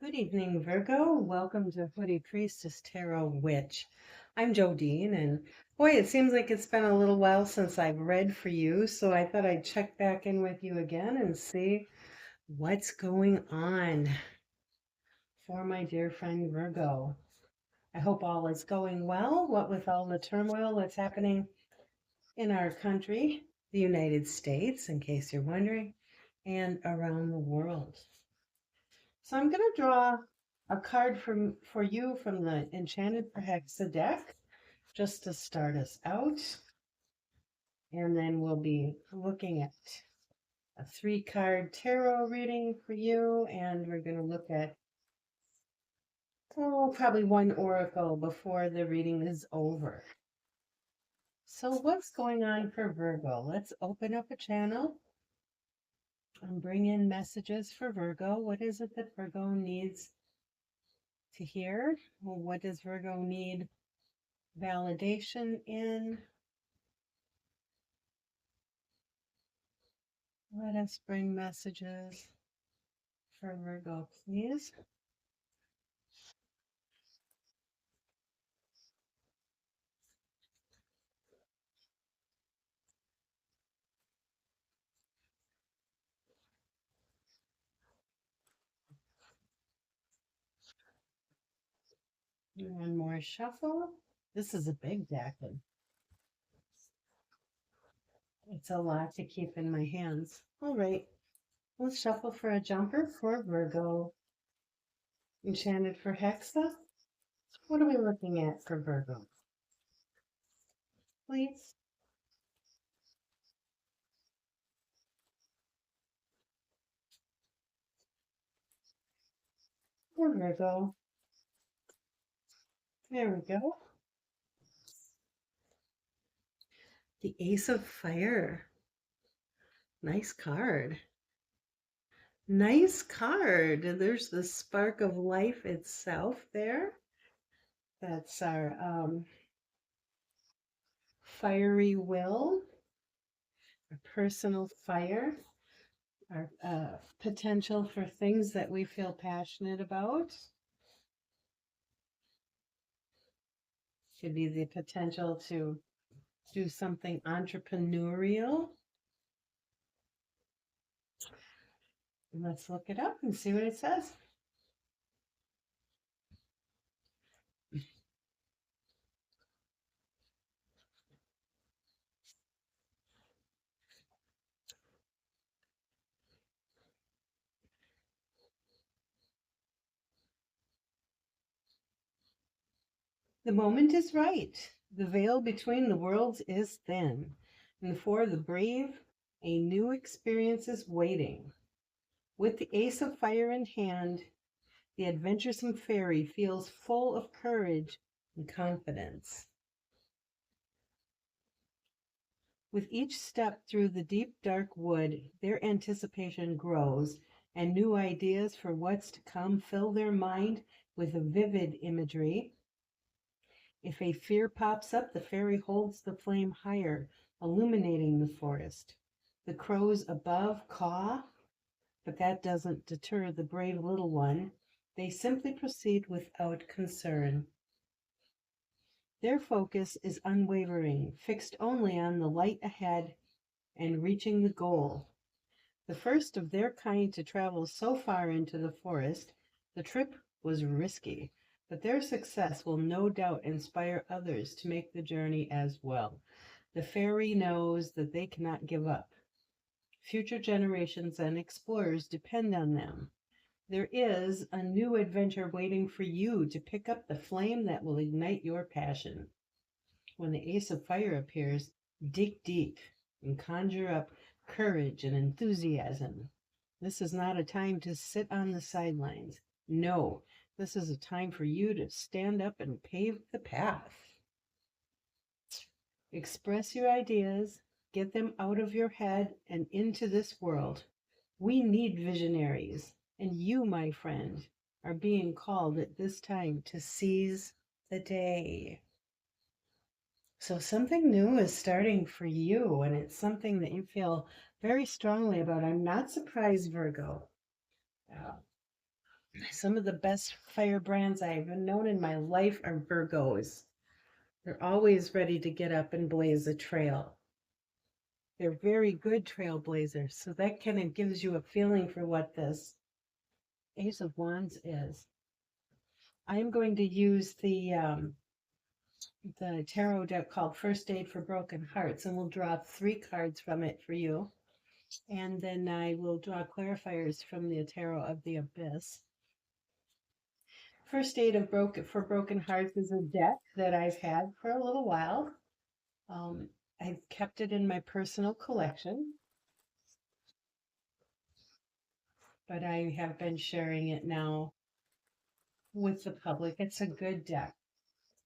Good evening, Virgo. Welcome to Hoodie Priestess Tarot Witch. I'm Jodine, and boy, it seems like it's been a little while since I've read for you, so I thought I'd check back in with you again and see what's going on for my dear friend Virgo. I hope all is going well, what with all the turmoil that's happening in our country, the United States, in case you're wondering, and around the world. So I'm going to draw a card for you from the Enchanted Forhaxa deck just to start us out. And then we'll be looking at a 3-card tarot reading for you. And we're going to look at, probably one oracle before the reading is over. So what's going on for Virgo? Let's open up a channel and bring in messages for Virgo. What is it that Virgo needs to hear? Well, what does Virgo need validation in? Let us bring messages for Virgo, please. One more shuffle. This is a big deck. It's a lot to keep in my hands. All right, let's shuffle for a jumper for Virgo. Enchanted for Hexa. What are we looking at for Virgo? Please. For Virgo. There we go. The Ace of Fire. Nice card. Nice card. There's the spark of life itself there. That's our fiery will, our personal fire, our potential for things that we feel passionate about. Could be the potential to do something entrepreneurial. Let's look it up and see what it says. The moment is right. The veil between the worlds is thin. And for the brave, a new experience is waiting. With the Ace of Fire in hand, the adventuresome fairy feels full of courage and confidence. With each step through the deep, dark wood, their anticipation grows, and new ideas for what's to come fill their mind with a vivid imagery. If a fear pops up, the fairy holds the flame higher, illuminating the forest. The crows above caw, but that doesn't deter the brave little one. They simply proceed without concern. Their focus is unwavering, fixed only on the light ahead and reaching the goal. The first of their kind to travel so far into the forest, the trip was risky, but their success will no doubt inspire others to make the journey as well. The fairy knows that they cannot give up. Future generations and explorers depend on them. There is a new adventure waiting for you to pick up the flame that will ignite your passion. When the Ace of Fire appears, dig deep and conjure up courage and enthusiasm. This is not a time to sit on the sidelines. No, this is a time for you to stand up and pave the path. Express your ideas, get them out of your head and into this world. We need visionaries, and you, my friend, are being called at this time to seize the day. So something new is starting for you, and it's something that you feel very strongly about. I'm not surprised, Virgo. Some of the best firebrands I've known in my life are Virgos. They're always ready to get up and blaze a trail. They're very good trailblazers. So that kind of gives you a feeling for what this Ace of Wands is. I'm going to use the tarot deck called First Aid for Broken Hearts, and we'll draw 3 cards from it for you. And then I will draw clarifiers from the Tarot of the Abyss. First Aid for Broken Hearts is a deck that I've had for a little while. I've kept it in my personal collection, but I have been sharing it now with the public. It's a good deck.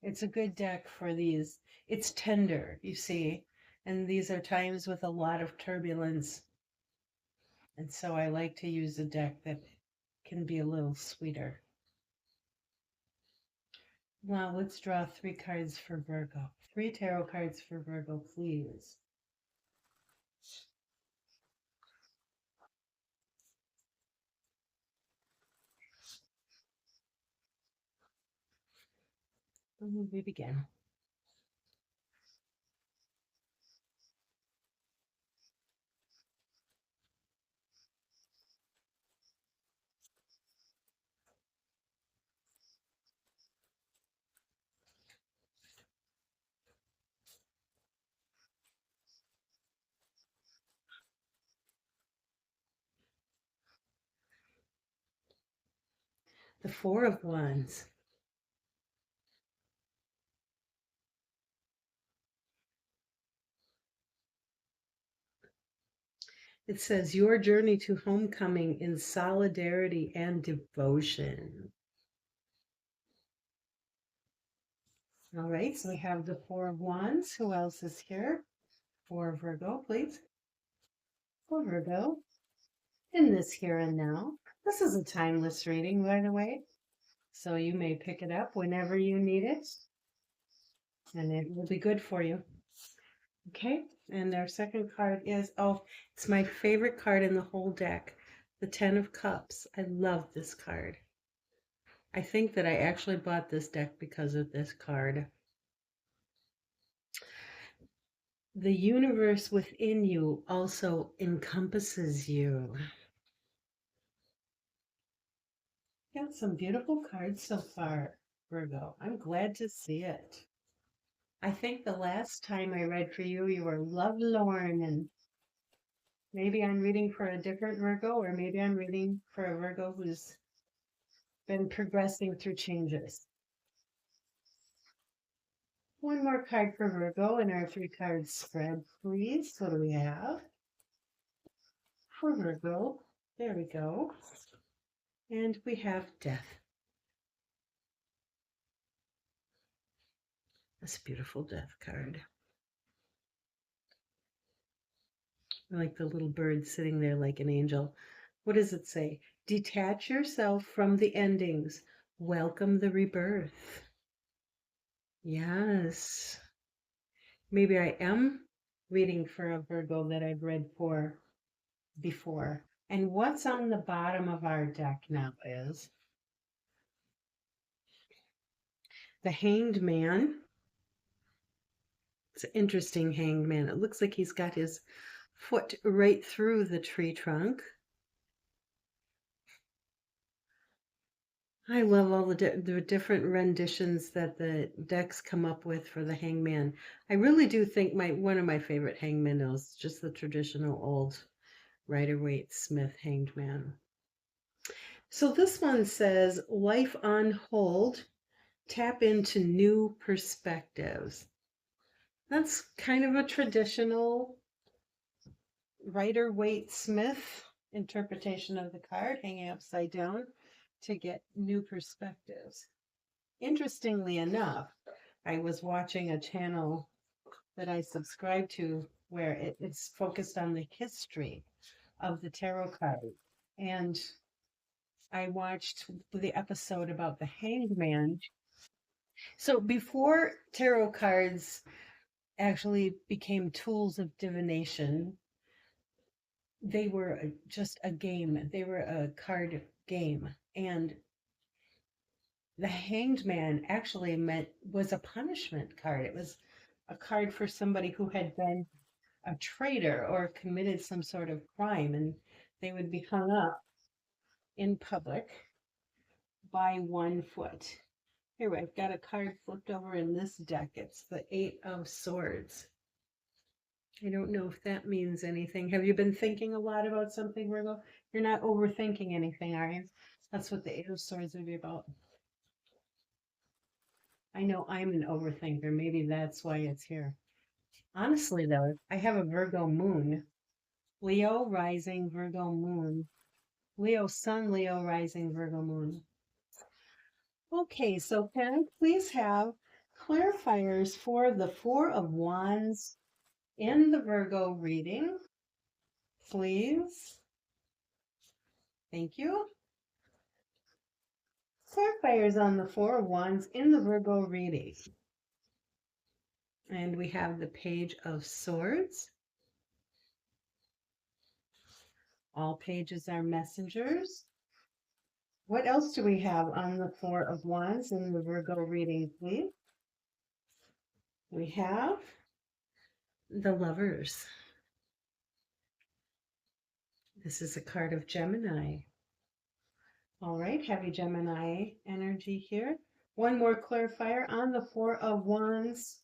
It's a good deck for these. It's tender, you see, and these are times with a lot of turbulence. And so I like to use a deck that can be a little sweeter. Now let's draw 3 cards for Virgo. 3 tarot cards for Virgo, please. And we begin. The 4 of Wands. It says, your journey to homecoming in solidarity and devotion. All right, so we have the 4 of Wands. Who else is here? For Virgo, please. For Virgo. In this here and now. This is a timeless reading, by the way. So you may pick it up whenever you need it. And it will be good for you. Okay, and our second card is, oh, it's my favorite card in the whole deck, the 10 of Cups. I love this card. I think that I actually bought this deck because of this card. The universe within you also encompasses you. Got some beautiful cards so far, Virgo. I'm glad to see it. I think the last time I read for you, you were lovelorn, and maybe I'm reading for a different Virgo, or maybe I'm reading for a Virgo who's been progressing through changes. One more card for Virgo in our 3 card spread, please. What do we have? For Virgo, there we go. And we have Death. This beautiful Death card. I like the little bird sitting there like an angel. What does it say? Detach yourself from the endings. Welcome the rebirth. Yes. Maybe I am reading for a Virgo that I've read for before. And what's on the bottom of our deck now is the Hanged Man. It's an interesting hanged man. It looks like he's got his foot right through the tree trunk. I love all the different renditions that the decks come up with for the hangman. I really do think one of my favorite hangmen is just the traditional old Rider-Waite Smith hanged man. So this one says, life on hold, tap into new perspectives. That's kind of a traditional Rider-Waite Smith interpretation of the card, hanging upside down to get new perspectives. Interestingly enough, I was watching a channel that I subscribe to where it's focused on the history of the tarot card. And I watched the episode about the Hanged Man. So before tarot cards actually became tools of divination, they were just a game. They were a card game. And the Hanged Man actually was a punishment card. It was a card for somebody who had been a traitor or committed some sort of crime, and they would be hung up in public by 1 foot. Here, I've got a card flipped over in this deck. It's the Eight of Swords. I don't know if that means anything. Have you been thinking a lot about something, Virgo? You're not overthinking anything, are you? That's what the Eight of Swords would be about. I know I'm an overthinker. Maybe that's why it's here. Honestly, though, I have a Virgo moon. Leo, rising, Virgo moon. Leo sun, Leo rising, Virgo moon. Okay, so can I please have clarifiers for the Four of Wands in the Virgo reading? Please. Thank you. Clarifiers on the Four of Wands in the Virgo reading. And we have the Page of Swords. All pages are messengers. What else do we have on the Four of Wands in the Virgo reading, please? We have the Lovers. This is a card of Gemini. All right, heavy Gemini energy here. One more clarifier on the Four of Wands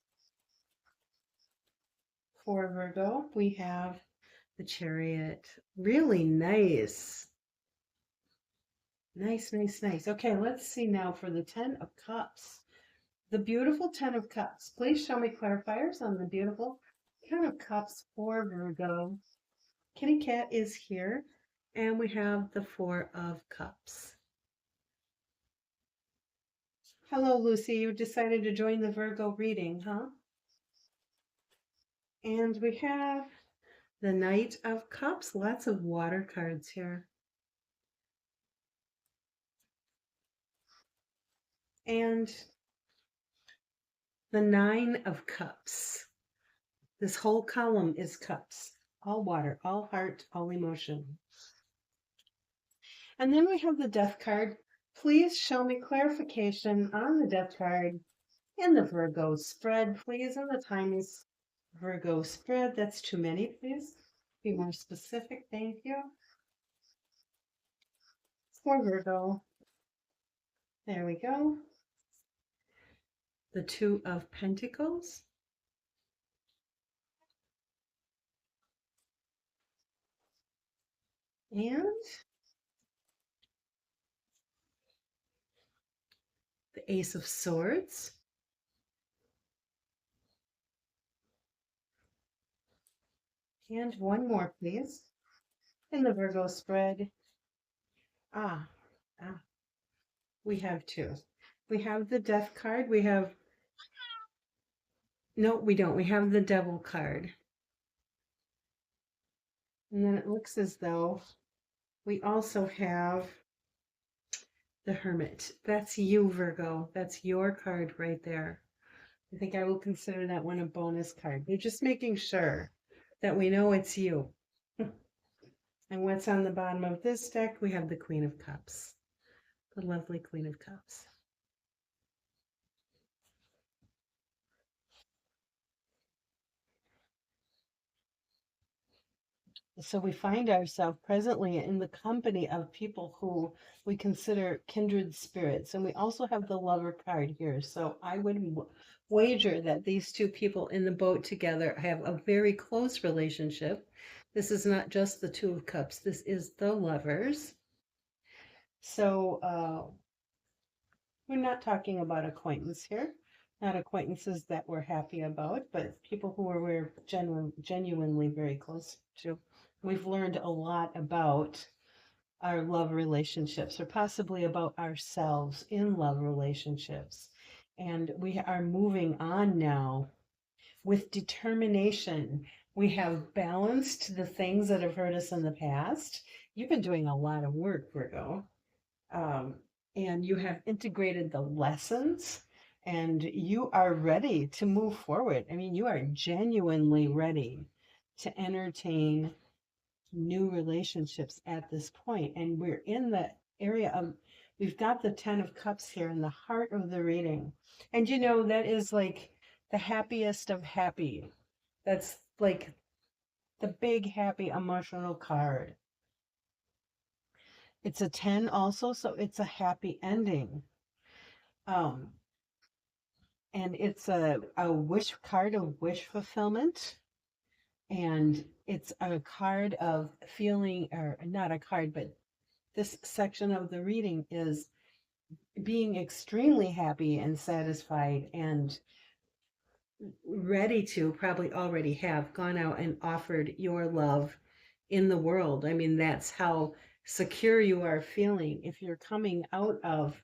for Virgo. We have the Chariot. Really nice. Nice, nice, nice. Okay, let's see now for the Ten of Cups. The beautiful Ten of Cups. Please show me clarifiers on the beautiful Ten of Cups for Virgo. Kitty Cat is here, and we have the Four of Cups. Hello, Lucy. You decided to join the Virgo reading, huh? And we have the Knight of Cups. Lots of water cards here. And the Nine of Cups. This whole column is cups. All water, all heart, all emotion. And then we have the Death card. Please show me clarification on the Death card in the Virgo spread, please. And the time is Virgo spread. That's too many, please. Be more specific. Thank you. For Virgo. There we go. The Two of Pentacles. And the Ace of Swords. And one more, please, in the Virgo spread. We have two. We have the Death card. We have, no, we don't. We have the Devil card. And then it looks as though we also have the Hermit. That's you, Virgo. That's your card right there. I think I will consider that one a bonus card. We're just making sure that we know it's you. And what's on the bottom of this deck? We have the Queen of Cups. The lovely Queen of Cups. So we find ourselves presently in the company of people who we consider kindred spirits. And we also have the Lover card here. So I would wager that these two people in the boat together have a very close relationship. This is not just the Two of Cups. This is the Lovers. So we're not talking about acquaintance here. Not acquaintances that we're happy about, but people who we're genuinely very close to. We've learned a lot about our love relationships, or possibly about ourselves in love relationships. And we are moving on now with determination. We have balanced the things that have hurt us in the past. You've been doing a lot of work, Virgo. And you have integrated the lessons, and you are ready to move forward. I mean, you are genuinely ready to entertain new relationships at this point. And we're in the area of We've got the 10 of Cups here in the heart of the reading. And you know, that is like the happiest of happy. That's like the big, happy, emotional card. It's a 10 also, so it's a happy ending. Um, and it's a wish card of wish fulfillment. And it's a card of feeling, or not a card, but this section of the reading is being extremely happy and satisfied and ready to probably already have gone out and offered your love in the world. I mean, that's how secure you are feeling. If you're coming out of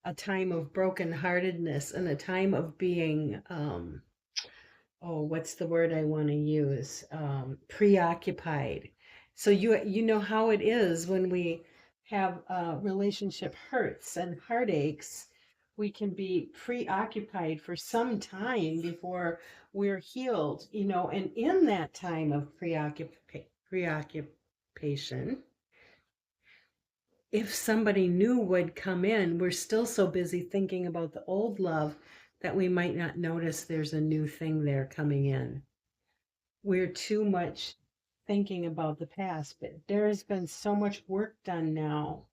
a time of brokenheartedness and a time of being, oh, what's the word I want to use? Preoccupied. So you know how it is when we have relationship hurts and heartaches. We can be preoccupied for some time before we're healed, you know, and in that time of preoccupation, if somebody new would come in, we're still so busy thinking about the old love that we might not notice there's a new thing there coming in. We're too much thinking about the past, but there has been so much work done now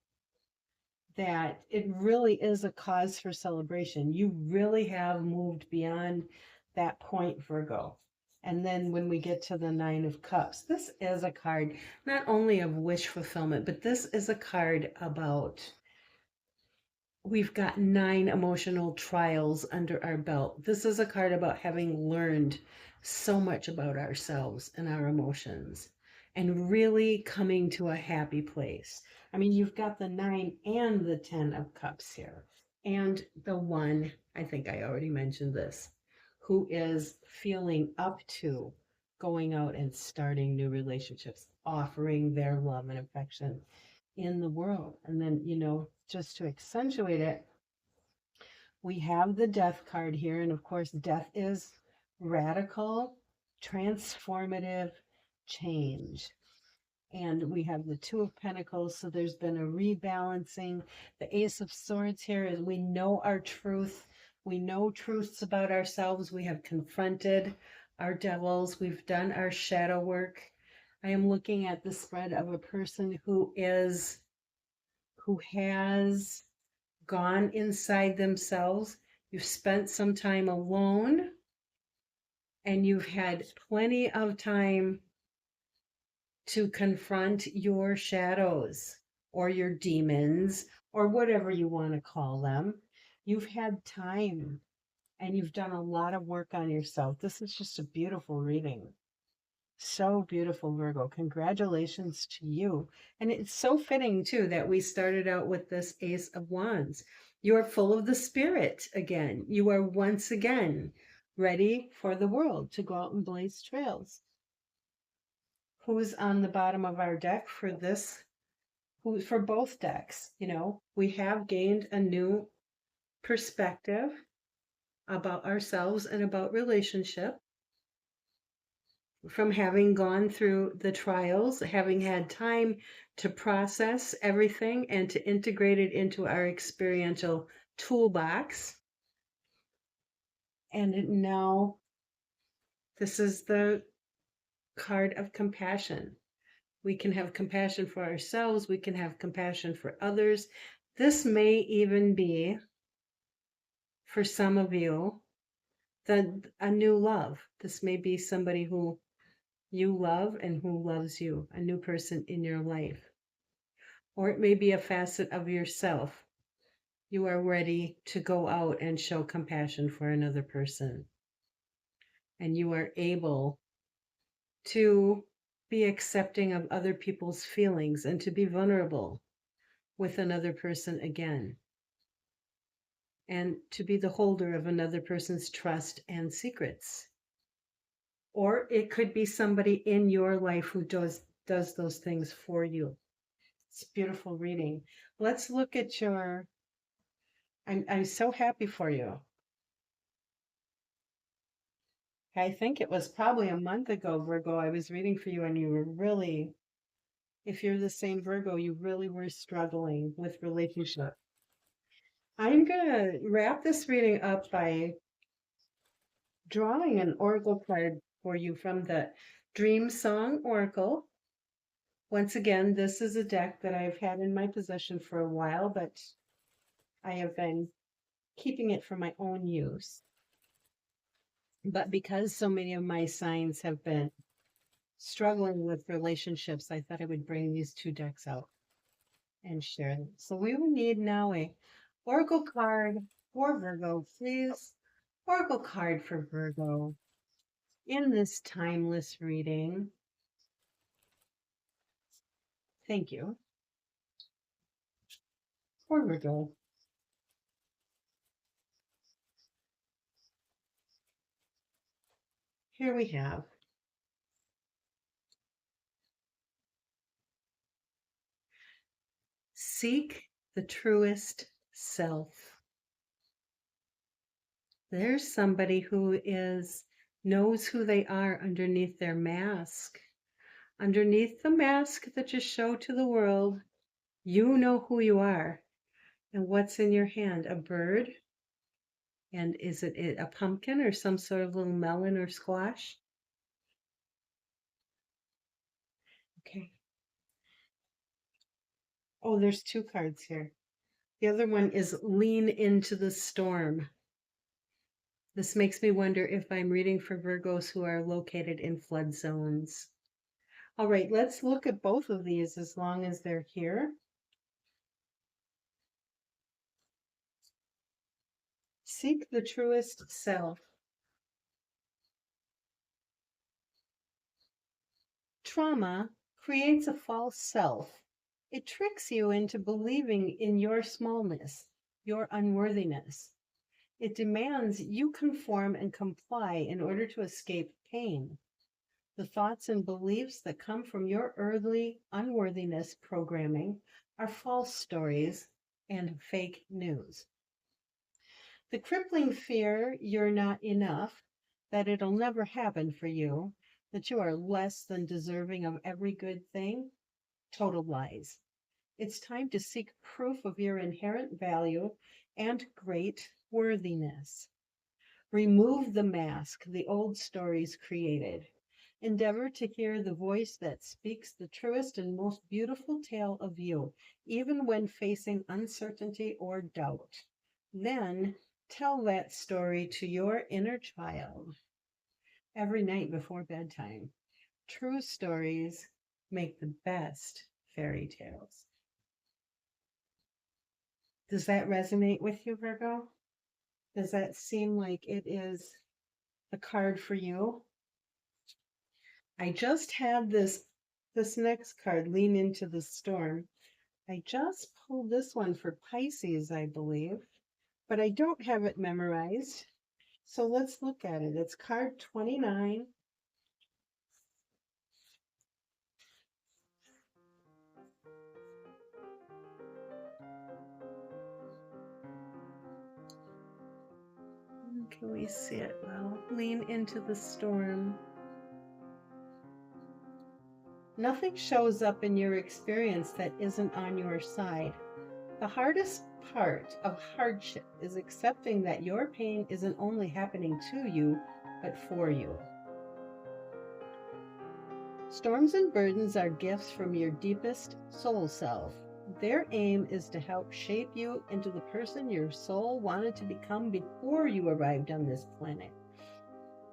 that it really is a cause for celebration. You really have moved beyond that point, Virgo. And then when we get to the Nine of Cups, this is a card not only of wish fulfillment, but this is a card about we've got 9 emotional trials under our belt. This is a card about having learned so much about ourselves and our emotions and really coming to a happy place. I mean, you've got the 9 and the 10 of Cups here, and the 1, I think I already mentioned this, who is feeling up to going out and starting new relationships, offering their love and affection in the world. And then, you know, just to accentuate it, we have the Death card here. And of course, death is radical, transformative change. And we have the Two of Pentacles. So there's been a rebalancing. The Ace of Swords here is we know our truth. We know truths about ourselves. We have confronted our devils. We've done our shadow work. I am looking at the spread of a person who has gone inside themselves. You've spent some time alone and you've had plenty of time to confront your shadows or your demons or whatever you want to call them. You've had time and you've done a lot of work on yourself. This is just a beautiful reading. So beautiful, Virgo. Congratulations to you. And it's so fitting, too, that we started out with this Ace of Wands. You are full of the spirit again. You are once again ready for the world to go out and blaze trails. Who's on the bottom of our deck for this? Who's for both decks? You know, we have gained a new perspective about ourselves and about relationship from having gone through the trials, having had time to process everything and to integrate it into our experiential toolbox. And now this is the card of compassion. We can have compassion for ourselves. We can have compassion for others. This may even be, for some of you, a new love. This may be somebody who you love and who loves you, a new person in your life. Or it may be a facet of yourself. You are ready to go out and show compassion for another person. And you are able to be accepting of other people's feelings and to be vulnerable with another person again. And to be the holder of another person's trust and secrets. Or it could be somebody in your life who does those things for you. It's a beautiful reading. Let's look at your, I'm so happy for you. I think it was probably a month ago, Virgo, I was reading for you and you were really If you're the same Virgo, you really were struggling with relationship. I'm going to wrap this reading up by drawing an oracle card for you from the Dreamsong Oracle. Once again, this is a deck that I've had in my possession for a while, but I have been keeping it for my own use. But because so many of my signs have been struggling with relationships, I thought I would bring these two decks out and share them. So we will need now a oracle card for Virgo, please. Oracle card for Virgo in this timeless reading. Thank you. For Virgo. Here we have seek the truest self. There's somebody who knows who they are underneath their mask. Underneath the mask that you show to the world, you know who you are. And what's in your hand? A bird? And is it a pumpkin or some sort of little melon or squash? Okay. Oh, there's two cards here. The other one is lean into the storm. This makes me wonder if I'm reading for Virgos who are located in flood zones. All right, let's look at both of these as long as they're here. Seek the truest self. Trauma creates a false self. It tricks you into believing in your smallness, your unworthiness. It demands you conform and comply in order to escape pain. The thoughts and beliefs that come from your early unworthiness programming are false stories and fake news. The crippling fear you're not enough, that it'll never happen for you, that you are less than deserving of every good thing, total lies. It's time to seek proof of your inherent value and great worthiness. Remove the mask the old stories created. Endeavor to hear the voice that speaks the truest and most beautiful tale of you, even when facing uncertainty or doubt. Then tell that story to your inner child every night before bedtime. True stories make the best fairy tales. Does that resonate with you, Virgo? Does that seem like it is the card for you? I just had this next card, Lean into the Storm. I just pulled this one for Pisces, I believe, but I don't have it memorized. So let's look at it. It's card 29. Can we see it well? Lean into the storm. Nothing shows up in your experience that isn't on your side. The hardest part of hardship is accepting that your pain isn't only happening to you, but for you. Storms and burdens are gifts from your deepest soul self. Their aim is to help shape you into the person your soul wanted to become before you arrived on this planet.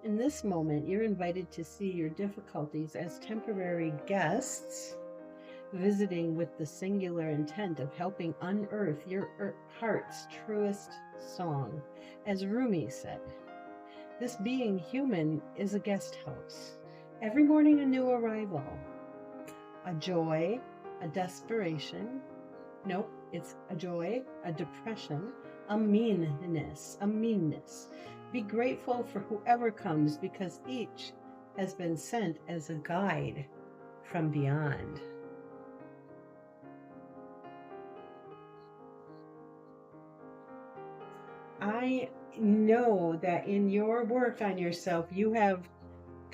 In this moment, you're invited to see your difficulties as temporary guests, visiting with the singular intent of helping unearth your heart's truest song. As Rumi said, this being human is a guest house. Every morning a new arrival, a joy, a desperation. Nope, it's a joy, a depression, a meanness. Be grateful for whoever comes because each has been sent as a guide from beyond. I know that in your work on yourself, you have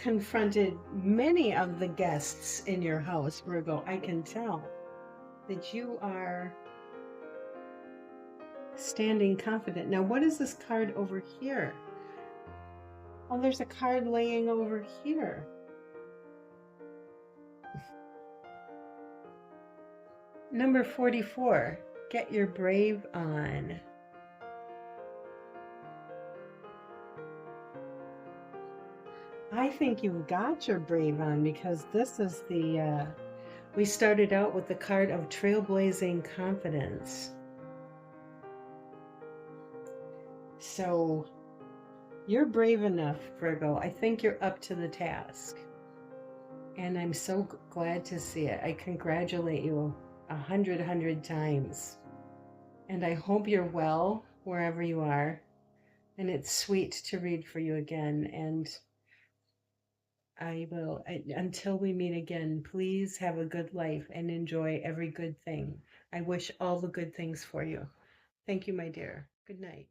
confronted many of the guests in your house, Virgo. I can tell that you are standing confident. Now, what is this card over here? Oh, there's a card laying over here. Number 44, get your brave on. I think you've got your brave on, because this is the, we started out with the card of trailblazing confidence. So you're brave enough, Virgo. I think you're up to the task. And I'm so glad to see it. I congratulate you 100 times. And I hope you're well wherever you are. And it's sweet to read for you again. And until we meet again, please have a good life and enjoy every good thing. I wish all the good things for you. Thank you, my dear. Good night.